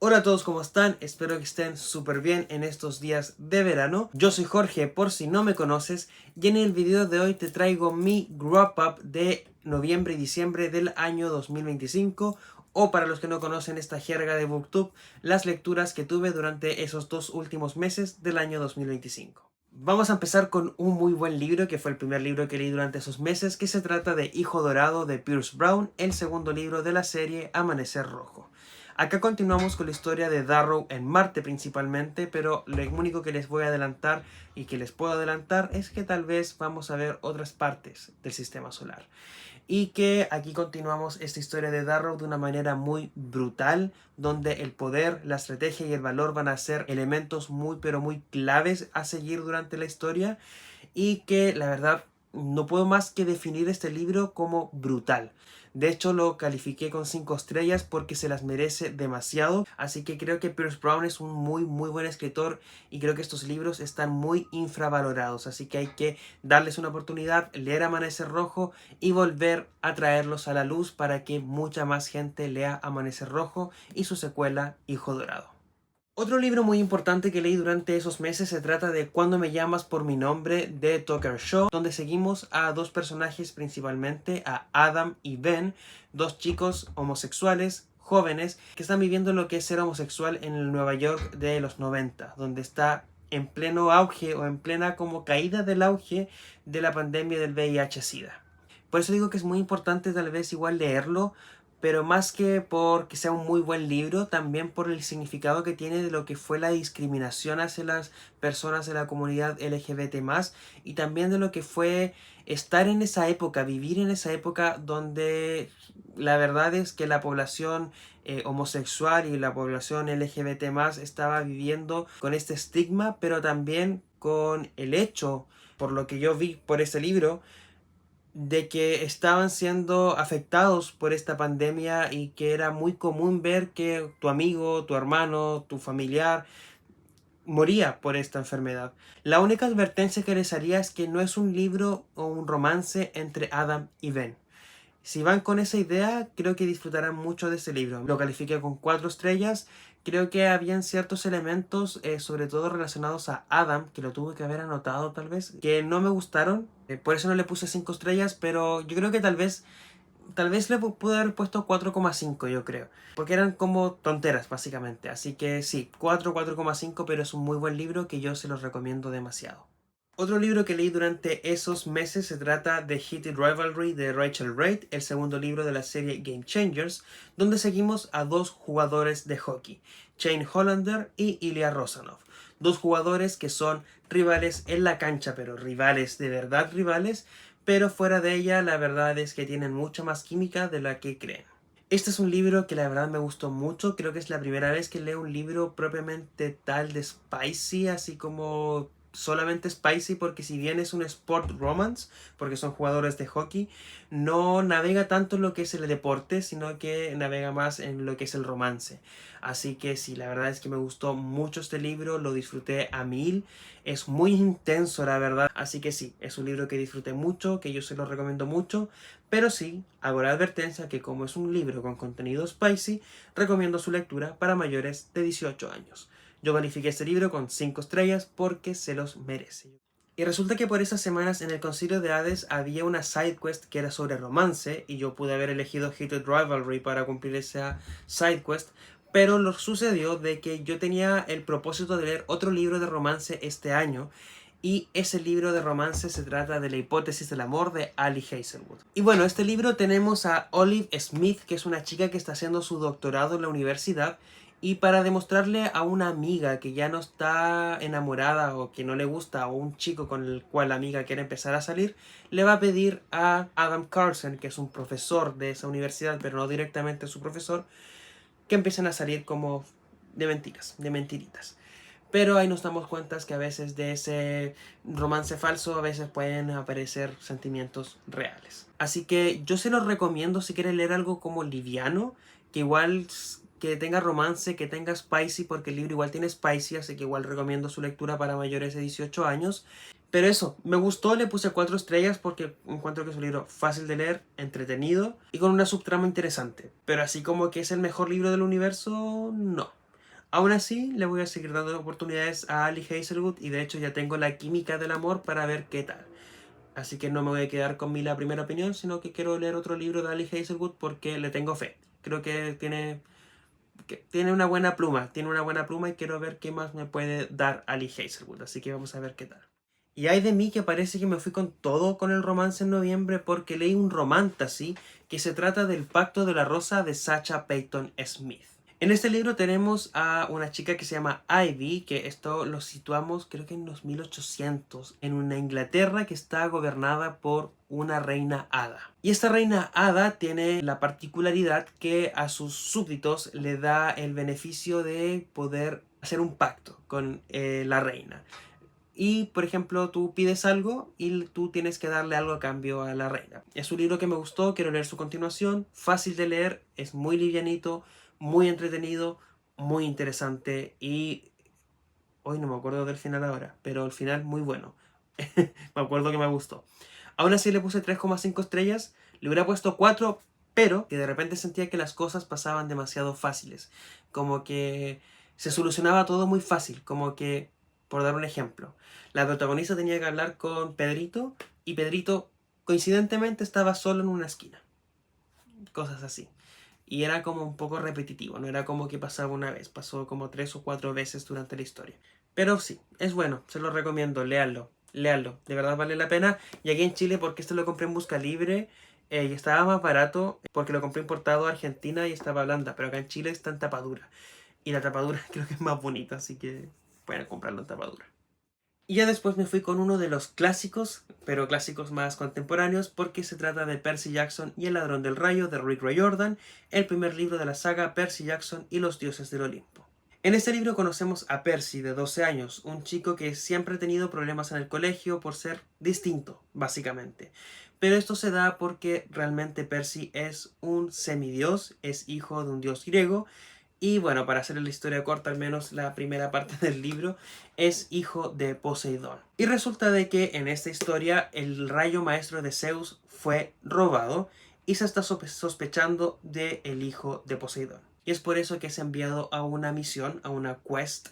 Hola a todos, ¿cómo están? Espero que estén súper bien en estos días de verano. Yo soy Jorge, por si no me conoces, y en el video de hoy te traigo mi wrap up de noviembre y diciembre del año 2025, o para los que no conocen esta jerga de BookTube, las lecturas que tuve durante esos dos últimos meses del año 2025. Vamos a empezar con un muy buen libro, que fue el primer libro que leí durante esos meses, que se trata de Hijo Dorado de Pierce Brown, el segundo libro de la serie Amanecer Rojo. Acá continuamos con la historia de Darrow en Marte principalmente, pero lo único que les voy a adelantar y que les puedo adelantar es que tal vez vamos a ver otras partes del sistema solar. Y que aquí continuamos esta historia de Darrow de una manera muy brutal, donde el poder, la estrategia y el valor van a ser elementos muy pero muy claves a seguir durante la historia, y que la verdad no puedo más que definir este libro como brutal. De hecho lo califiqué con 5 estrellas porque se las merece demasiado, así que creo que Pierce Brown es un muy buen escritor y creo que estos libros están muy infravalorados, así que hay que darles una oportunidad, leer Amanecer Rojo y volver a traerlos a la luz para que mucha más gente lea Amanecer Rojo y su secuela Hijo Dorado. Otro libro muy importante que leí durante esos meses se trata de Cuando me llamas por mi nombre de Tucker Shaw, donde seguimos a dos personajes principalmente, a Adam y Ben, dos chicos homosexuales jóvenes que están viviendo lo que es ser homosexual en el Nueva York de los 90, donde está en pleno auge o en plena como caída del auge de la pandemia del VIH-Sida. Por eso digo que es muy importante tal vez igual leerlo, pero más que porque sea un muy buen libro, también por el significado que tiene de lo que fue la discriminación hacia las personas de la comunidad LGBT+, y también de lo que fue estar en esa época, vivir en esa época donde la verdad es que la población homosexual y la población LGBT+ estaba viviendo con este estigma, pero también con el hecho, por lo que yo vi por ese libro, de que estaban siendo afectados por esta pandemia y que era muy común ver que tu amigo, tu hermano, tu familiar moría por esta enfermedad. La única advertencia que les haría es que no es un libro o un romance entre Adam y Ben. Si van con esa idea, creo que disfrutarán mucho de este libro. Lo califiqué con 4 estrellas. Creo que habían ciertos elementos, sobre todo relacionados a Adam, que lo tuve que haber anotado tal vez, que no me gustaron. Por eso no le puse 5 estrellas, pero yo creo que tal vez le pude haber puesto 4,5, yo creo. Porque eran como tonteras, básicamente. Así que sí, 4,5, pero es un muy buen libro que yo se los recomiendo demasiado. Otro libro que leí durante esos meses se trata de Heated Rivalry de Rachel Reid, el segundo libro de la serie Game Changers, donde seguimos a dos jugadores de hockey, Shane Hollander y Ilya Rosanov. Dos jugadores que son rivales en la cancha, pero rivales de verdad rivales, pero fuera de ella la verdad es que tienen mucha más química de la que creen. Este es un libro que la verdad me gustó mucho, creo que es la primera vez que leo un libro propiamente tal de spicy, así como solamente spicy, porque si bien es un sport romance, porque son jugadores de hockey, no navega tanto en lo que es el deporte, sino que navega más en lo que es el romance. Así que sí, la verdad es que me gustó mucho este libro, lo disfruté a mil, es muy intenso la verdad, así que sí, es un libro que disfruté mucho, que yo se lo recomiendo mucho, pero sí, hago la advertencia que como es un libro con contenido spicy, recomiendo su lectura para mayores de 18 años. Yo califiqué este libro con 5 estrellas porque se los merece. Y resulta que por esas semanas en el Concilio de Hades había una side quest que era sobre romance, y yo pude haber elegido Heated Rivalry para cumplir esa side quest, pero lo sucedió de que yo tenía el propósito de leer otro libro de romance este año, y ese libro de romance se trata de La hipótesis del amor de Ali Hazelwood. Y bueno, este libro tenemos a Olive Smith, que es una chica que está haciendo su doctorado en la universidad, y para demostrarle a una amiga que ya no está enamorada o que no le gusta, o un chico con el cual la amiga quiere empezar a salir, le va a pedir a Adam Carlsen, que es un profesor de esa universidad, pero no directamente su profesor, que empiecen a salir como de mentiras, de mentiritas. Pero ahí nos damos cuenta que a veces de ese romance falso a veces pueden aparecer sentimientos reales. Así que yo se los recomiendo si quieren leer algo como liviano, que igual que tenga romance, que tenga spicy, porque el libro igual tiene spicy, así que igual recomiendo su lectura para mayores de 18 años. Pero eso, me gustó, le puse 4 estrellas porque encuentro que es un libro fácil de leer, entretenido y con una subtrama interesante. Pero así como que es el mejor libro del universo, no. Aún así, le voy a seguir dando oportunidades a Ali Hazelwood y de hecho ya tengo la química del amor para ver qué tal. Así que no me voy a quedar con la primera opinión, sino que quiero leer otro libro de Ali Hazelwood porque le tengo fe. Creo que tiene una buena pluma, y quiero ver qué más me puede dar Ali Hazelwood. Así que vamos a ver qué tal. Y hay de mí que parece que me fui con todo con el romance en noviembre porque leí un romantasy que se trata del Pacto de la Rosa de Sacha Peyton Smith. En este libro tenemos a una chica que se llama Ivy, que esto lo situamos creo que en los 1800, en una Inglaterra que está gobernada por una reina hada. Y esta reina hada tiene la particularidad que a sus súbditos le da el beneficio de poder hacer un pacto con la reina. Y, por ejemplo, tú pides algo y tú tienes que darle algo a cambio a la reina. Es un libro que me gustó, quiero leer su continuación. Fácil de leer, es muy livianito, muy entretenido, muy interesante y... Hoy no me acuerdo del final ahora, pero el final muy bueno. Me acuerdo que me gustó. Aún así le puse 3,5 estrellas, le hubiera puesto 4, pero que de repente sentía que las cosas pasaban demasiado fáciles. Como que se solucionaba todo muy fácil, como que, por dar un ejemplo, la protagonista tenía que hablar con Pedrito y Pedrito coincidentemente estaba solo en una esquina. Cosas así. Y era como un poco repetitivo, no era como que pasaba una vez, pasó como 3 o 4 veces durante la historia. Pero sí, es bueno, se lo recomiendo, léanlo, léanlo, de verdad vale la pena. Y aquí en Chile, porque esto lo compré en Busca Libre y estaba más barato, porque lo compré importado a Argentina y estaba blanda, pero acá en Chile está en tapadura. Y la tapadura creo que es más bonita, así que pueden comprarlo en tapadura. Y ya después me fui con uno de los clásicos, pero clásicos más contemporáneos, porque se trata de Percy Jackson y el ladrón del rayo de Rick Riordan, el primer libro de la saga Percy Jackson y los dioses del Olimpo. En este libro conocemos a Percy, de 12 años, un chico que siempre ha tenido problemas en el colegio por ser distinto, básicamente. Pero esto se da porque realmente Percy es un semidios, es hijo de un dios griego, y bueno, para hacer la historia corta, al menos la primera parte del libro, es hijo de Poseidón. Y resulta de que en esta historia el rayo maestro de Zeus fue robado y se está sospechando del hijo de Poseidón. Y es por eso que es enviado a una misión, a una quest,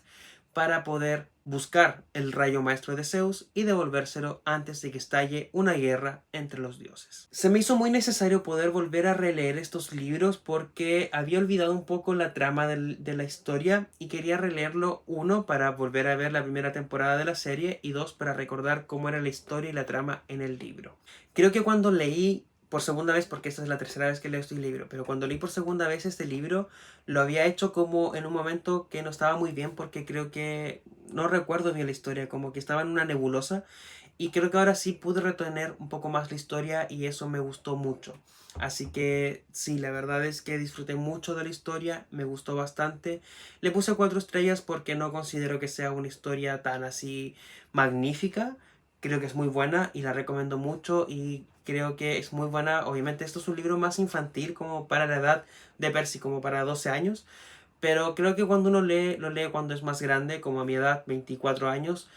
para poder buscar el rayo maestro de Zeus y devolvérselo antes de que estalle una guerra entre los dioses. Se me hizo muy necesario poder volver a releer estos libros porque había olvidado un poco la trama de la historia y quería releerlo, uno, para volver a ver la primera temporada de la serie y dos, para recordar cómo era la historia y la trama en el libro. Creo que cuando leí por segunda vez, porque esta es la tercera vez que leo este libro, pero cuando leí por segunda vez este libro, lo había hecho como en un momento que no estaba muy bien porque creo que no recuerdo bien la historia, como que estaba en una nebulosa y creo que ahora sí pude retener un poco más la historia y eso me gustó mucho. Así que sí, la verdad es que disfruté mucho de la historia, me gustó bastante. Le puse 4 estrellas porque no considero que sea una historia tan así magnífica. Creo que es muy buena y la recomiendo mucho y creo que es muy buena. Obviamente esto es un libro más infantil como para la edad de Percy, como para 12 años. Pero creo que cuando uno lee, lo lee cuando es más grande, como a mi edad, 24 años,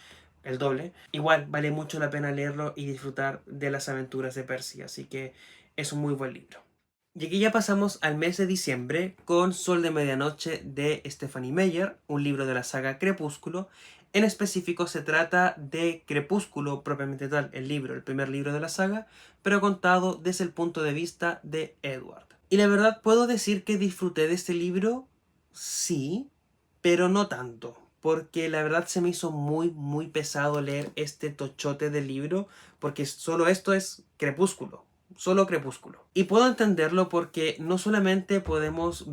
el doble. Igual vale mucho la pena leerlo y disfrutar de las aventuras de Percy. Así que es un muy buen libro. Y aquí ya pasamos al mes de diciembre con Sol de Medianoche de Stephanie Meyer, un libro de la saga Crepúsculo. En específico se trata de Crepúsculo propiamente tal, el libro, el primer libro de la saga, pero contado desde el punto de vista de Edward. Y la verdad puedo decir que disfruté de este libro, sí, pero no tanto. Porque la verdad se me hizo muy pesado leer este tochote del libro, porque solo esto es Crepúsculo. Solo Crepúsculo. Y puedo entenderlo porque no solamente podemos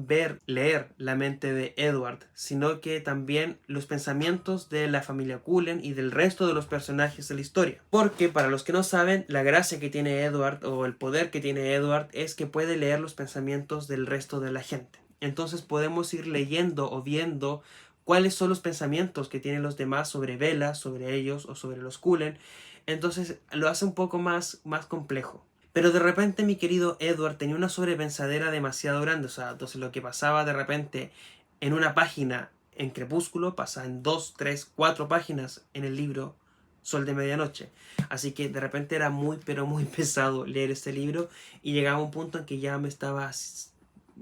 leer la mente de Edward, sino que también los pensamientos de la familia Cullen y del resto de los personajes de la historia. Porque para los que no saben, la gracia que tiene Edward o el poder que tiene Edward es que puede leer los pensamientos del resto de la gente. Entonces podemos ir leyendo o viendo cuáles son los pensamientos que tienen los demás sobre Bella, sobre ellos o sobre los Cullen. Entonces lo hace un poco más complejo. Pero de repente mi querido Edward tenía una sobrepensadera demasiado grande. O sea, entonces lo que pasaba de repente en una página en Crepúsculo pasa en 2, 3, 4 páginas en el libro Sol de Medianoche. Así que de repente era pero muy pesado leer este libro y llegaba a un punto en que ya me estaba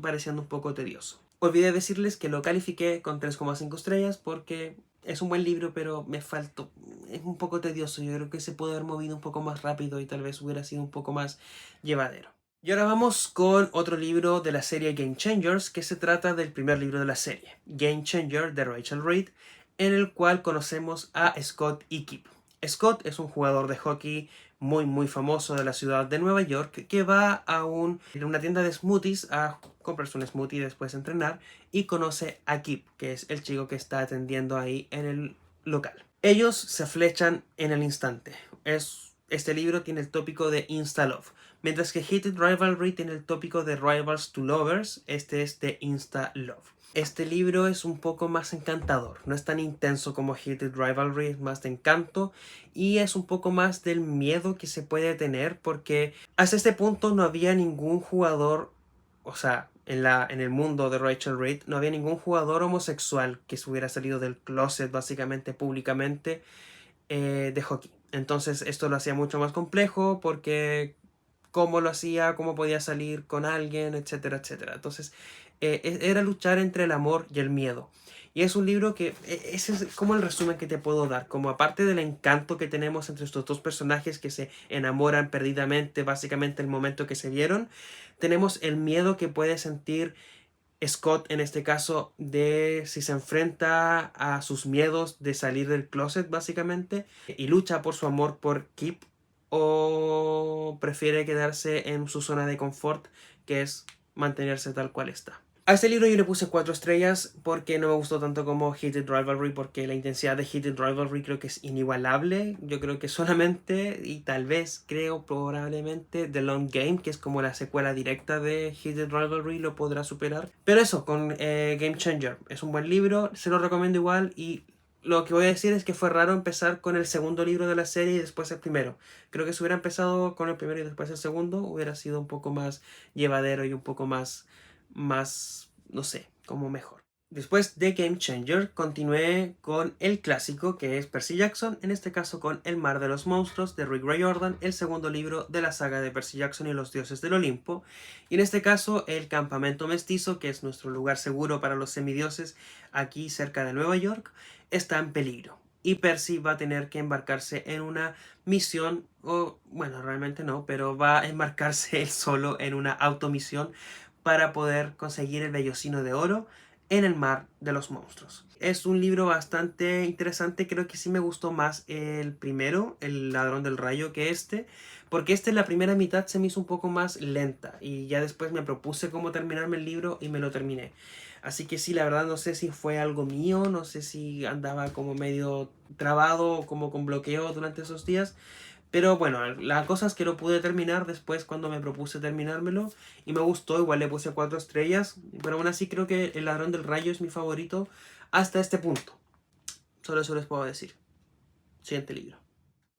pareciendo un poco tedioso. Olvidé decirles que lo califiqué con 3,5 estrellas porque es un buen libro, pero me faltó. Es un poco tedioso. Yo creo que se puede haber movido un poco más rápido y tal vez hubiera sido un poco más llevadero. Y ahora vamos con otro libro de la serie Game Changers, que se trata del primer libro de la serie, Game Changer de Rachel Reid, en el cual conocemos a Scott y Kip. Scott es un jugador de hockey muy famoso de la ciudad de Nueva York que va a una tienda de smoothies a comprarse un smoothie y después entrenar y conoce a Kip, que es el chico que está atendiendo ahí en el local. Ellos se flechan en el instante. Este libro tiene el tópico de Insta Love. Mientras que Heated Rivalry tiene el tópico de Rivals to Lovers, este es de Insta Love. Este libro es un poco más encantador, no es tan intenso como Heated Rivalry, es más de encanto y es un poco más del miedo que se puede tener porque hasta este punto no había ningún jugador, o sea, en el mundo de Rachel Reid no había ningún jugador homosexual que se hubiera salido del closet básicamente públicamente de hockey. Entonces esto lo hacía mucho más complejo porque cómo lo hacía, cómo podía salir con alguien, etcétera, etcétera. Entonces, era luchar entre el amor y el miedo. Y es un libro que, ese es como el resumen que te puedo dar, como aparte del encanto que tenemos entre estos dos personajes que se enamoran perdidamente, básicamente el momento que se vieron, tenemos el miedo que puede sentir Scott en este caso de si se enfrenta a sus miedos de salir del closet básicamente y lucha por su amor por Kip o prefiere quedarse en su zona de confort que es mantenerse tal cual está. A este libro yo le puse 4 estrellas porque no me gustó tanto como Heated Rivalry, porque la intensidad de Heated Rivalry creo que es inigualable. Yo creo que solamente, y tal vez, creo probablemente, The Long Game, que es como la secuela directa de Heated Rivalry, lo podrá superar. Pero eso, con Game Changer, es un buen libro, se lo recomiendo igual y lo que voy a decir es que fue raro empezar con el segundo libro de la serie y después el primero. Creo que si hubiera empezado con el primero y después el segundo, hubiera sido un poco más llevadero y un poco más, no sé, como mejor. Después de Game Changer, continué con el clásico que es Percy Jackson, en este caso con El mar de los monstruos de Rick Riordan, el segundo libro de la saga de Percy Jackson y los dioses del Olimpo, y en este caso el campamento mestizo, que es nuestro lugar seguro para los semidioses aquí cerca de Nueva York, está en peligro. Y Percy va a tener que embarcarse en una misión, o bueno, realmente no, pero va a embarcarse él solo en una automisión para poder conseguir el vellocino de oro en el mar de los monstruos. Es un libro bastante interesante, creo que sí me gustó más el primero, El ladrón del rayo, que este, porque este en la primera mitad se me hizo un poco más lenta y ya después me propuse cómo terminarme el libro y me lo terminé. Así que sí, la verdad no sé si fue algo mío, no sé si andaba como medio trabado o como con bloqueo durante esos días, pero bueno, la cosa es que lo pude terminar después cuando me propuse terminármelo y me gustó, igual le puse 4 estrellas, pero aún así creo que El ladrón del rayo es mi favorito hasta este punto. Solo eso les puedo decir. Siguiente libro.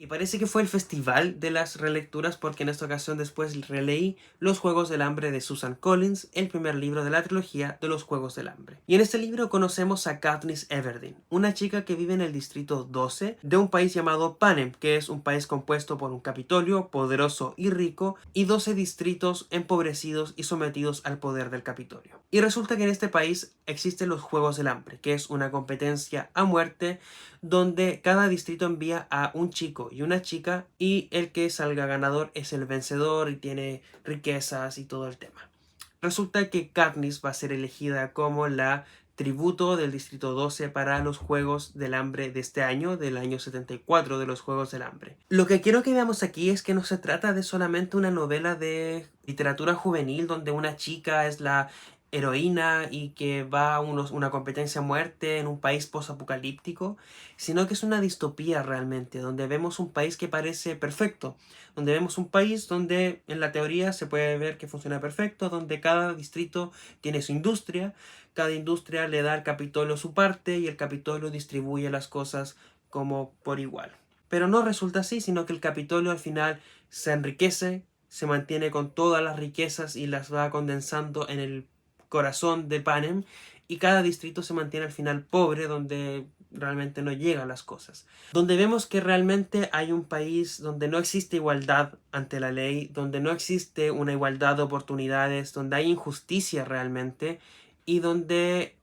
Y parece que fue el festival de las relecturas porque en esta ocasión después releí Los Juegos del Hambre de Susan Collins, el primer libro de la trilogía de Los Juegos del Hambre. Y en este libro conocemos a Katniss Everdeen, una chica que vive en el distrito 12 de un país llamado Panem, que es un país compuesto por un Capitolio poderoso y rico y 12 distritos empobrecidos y sometidos al poder del Capitolio. Y resulta que en este país existen los Juegos del Hambre, que es una competencia a muerte donde cada distrito envía a un chico y una chica y el que salga ganador es el vencedor y tiene riquezas y todo el tema. Resulta que Katniss va a ser elegida como la tributo del distrito 12 para los Juegos del Hambre de este año, del año 74 de los Juegos del Hambre. Lo que quiero que veamos aquí es que no se trata de solamente una novela de literatura juvenil donde una chica es la heroína y que va a una competencia a muerte en un país posapocalíptico, sino que es una distopía realmente, donde vemos un país que parece perfecto, donde vemos un país donde en la teoría se puede ver que funciona perfecto, donde cada distrito tiene su industria, cada industria le da al Capitolio su parte y el Capitolio distribuye las cosas como por igual. Pero no resulta así, sino que el Capitolio al final se enriquece, se mantiene con todas las riquezas y las va condensando en el corazón de Panem y cada distrito se mantiene al final pobre donde realmente no llegan las cosas. Donde vemos que realmente hay un país donde no existe igualdad ante la ley, donde no existe una igualdad de oportunidades, donde hay injusticia realmente y donde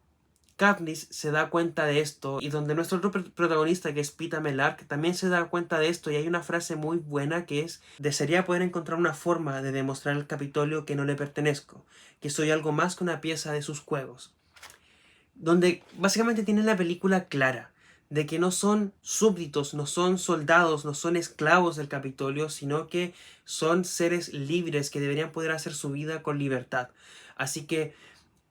Katniss se da cuenta de esto y donde nuestro otro protagonista, que es Peeta Mellark, también se da cuenta de esto, y hay una frase muy buena que es: desearía poder encontrar una forma de demostrar al Capitolio que no le pertenezco, que soy algo más que una pieza de sus juegos. Donde básicamente tiene la película clara de que no son súbditos, no son soldados, no son esclavos del Capitolio, sino que son seres libres que deberían poder hacer su vida con libertad. Así que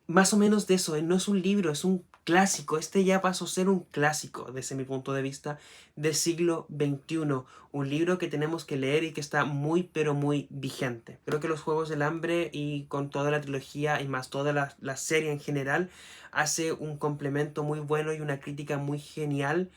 más o menos de eso, no es un libro, es un clásico. Este ya pasó a ser un clásico, desde mi punto de vista, del siglo XXI. Un libro que tenemos que leer y que está muy, pero muy vigente. Creo que Los Juegos del Hambre, y con toda la trilogía y más toda la serie en general, hace un complemento muy bueno y una crítica muy genial,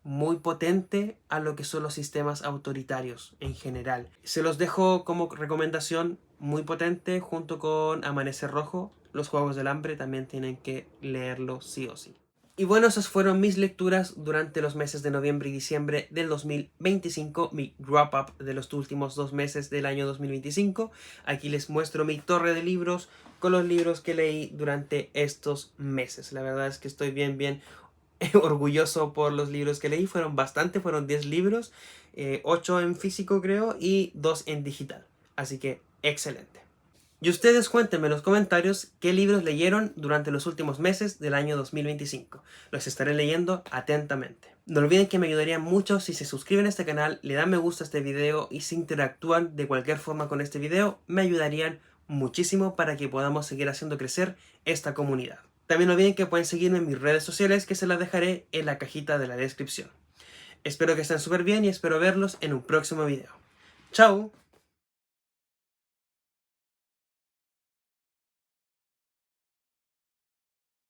muy potente a lo que son los sistemas autoritarios en general. Se los dejo como recomendación muy potente junto con Amanecer Rojo. Los Juegos del Hambre también tienen que leerlo sí o sí. Y bueno, esas fueron mis lecturas durante los meses de noviembre y diciembre del 2025, mi wrap-up de los últimos 2 meses del año 2025. Aquí les muestro mi torre de libros con los libros que leí durante estos meses. La verdad es que estoy bien orgulloso por los libros que leí. Fueron 10 libros, 8 en físico creo y 2 en digital. Así que excelente. Y ustedes cuéntenme en los comentarios qué libros leyeron durante los últimos meses del año 2025. Los estaré leyendo atentamente. No olviden que me ayudaría mucho si se suscriben a este canal, le dan me gusta a este video y si interactúan de cualquier forma con este video, me ayudarían muchísimo para que podamos seguir haciendo crecer esta comunidad. También no olviden que pueden seguirme en mis redes sociales, que se las dejaré en la cajita de la descripción. Espero que estén súper bien y espero verlos en un próximo video. ¡Chao!